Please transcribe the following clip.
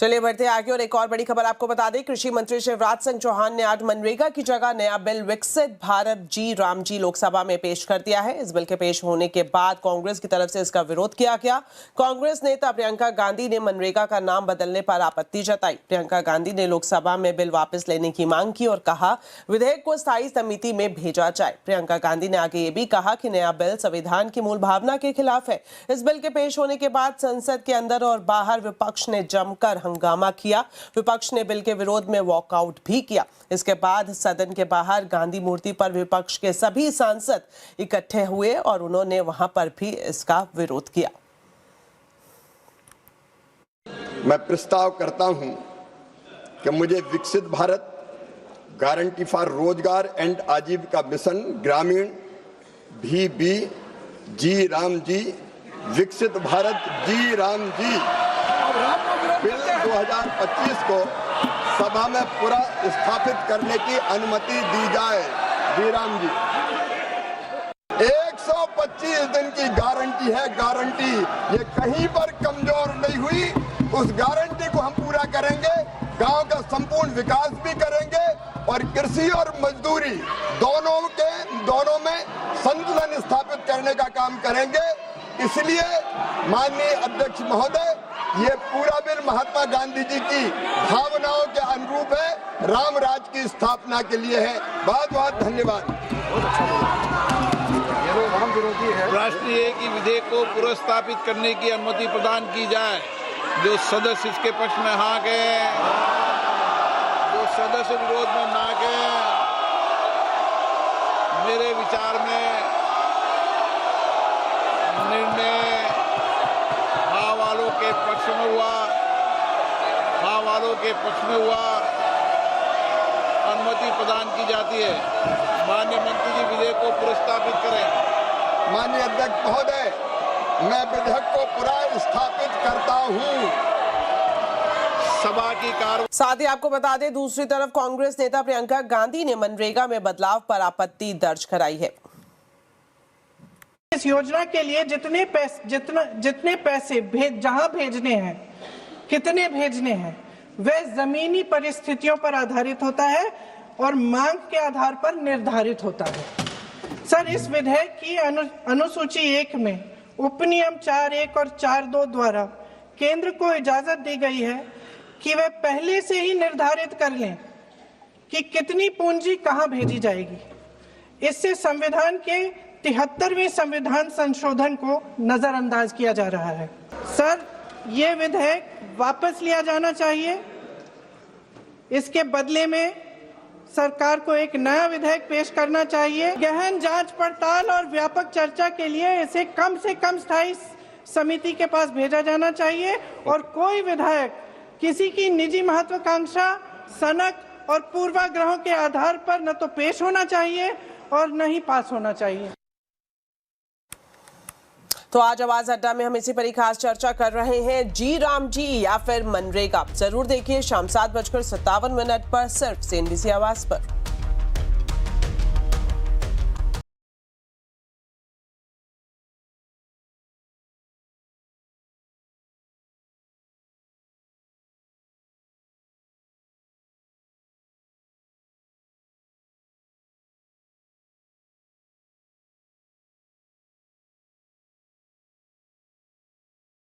चलिए बढ़ते हैं आगे और एक और बड़ी खबर आपको बता दें। कृषि मंत्री शिवराज सिंह चौहान ने आज मनरेगा की जगह नया बिल विकसित भारत जी राम जी लोकसभा में पेश कर दिया है। इस बिल के पेश होने के बाद कांग्रेस की तरफ से इसका विरोध किया गया। कांग्रेस नेता प्रियंका गांधी ने मनरेगा का नाम बदलने पर आपत्ति जताई। प्रियंका गांधी ने लोकसभा में बिल वापस लेने की मांग की और कहा विधेयक को स्थायी समिति में भेजा जाए। प्रियंका गांधी ने आगे ये भी कहा कि नया बिल संविधान की मूल भावना के खिलाफ है। इस बिल के पेश होने के बाद संसद के अंदर और बाहर विपक्ष ने जमकर हंगामा किया। विपक्ष ने बिल के विरोध में वॉकआउट भी किया। इसके बाद सदन के बाहर गांधी मूर्ति पर विपक्ष के सभी सांसद इकट्ठे हुए और उन्होंने वहां पर भी इसका विरोध किया। मैं प्रस्ताव करता हूं कि मुझे विकसित भारत, गारंटी फॉर रोजगार एंड आजीविका मिशन ग्रामीण VB जी राम जी, विकसित भारत जी राम जी बिल 2025 को सभा में पूरा स्थापित करने की अनुमति दी जाए। जी राम जी 125 दिन की गारंटी है, गारंटी ये कहीं पर कमजोर नहीं हुई। उस गारंटी को हम पूरा करेंगे, गांव का संपूर्ण विकास भी करेंगे और कृषि और मजदूरी दोनों में संतुलन स्थापित करने का काम करेंगे। इसलिए माननीय अध्यक्ष महोदय, ये पूरा बिल महात्मा गांधी जी की भावनाओं के अनुरूप है, राम राज की स्थापना के लिए है। बहुत बहुत धन्यवाद। राष्ट्रीय एक ही विधेयक को पुनर्स्थापित करने की अनुमति प्रदान की जाए। जो सदस्य इसके पक्ष में हाँ गए, जो सदस्य विरोध में ना गए, मेरे विचार में निर्णय हाँ वालों के पक्ष में हुआ, हाँ वालों के पक्ष में हुआ। अनुमति प्रदान की जाती है। माननीय मंत्री जी विधेयक को पुनर्स्थापित करें। माननीय अध्यक्ष महोदय, मैं विधेयक को पुनर्स्थापित करता हूं। सभा की कार्रवाई। साथ ही आपको बता दें, दूसरी तरफ कांग्रेस नेता प्रियंका गांधी ने मनरेगा में बदलाव पर आपत्ति दर्ज कराई है। इस योजना के लिए जितने पैसे जहां भेजने हैं, कितने भेजने हैं, वह जमीनी परिस्थितियों पर आधारित होता है और मांग के आधार पर निर्धारित होता है। सर, इस विधेयक की अनुसूची 1 में उपनियम 4(1) और 4(2) द्वारा केंद्र को इजाजत दी गई है कि वे पहले से ही निर्धारित कर लें कि कितनी पूंजी कहां भेजी जाएगी। इससे संविधान के 73वें संविधान संशोधन को नजरअंदाज किया जा रहा है। सर, ये विधेयक वापस लिया जाना चाहिए। इसके बदले में सरकार को एक नया विधेयक पेश करना चाहिए। गहन जांच पड़ताल और व्यापक चर्चा के लिए इसे कम से कम स्थायी समिति के पास भेजा जाना चाहिए और कोई विधेयक किसी की निजी महत्वाकांक्षा, सनक और पूर्वाग्रहों के आधार पर न तो पेश होना चाहिए और न ही पास होना चाहिए। तो आज आवाज अड्डा में हम इसी पर ही खास चर्चा कर रहे हैं, जी राम जी या फिर मनरेगा। जरूर देखिए शाम 7:57 पर सिर्फ CNBC आवाज पर।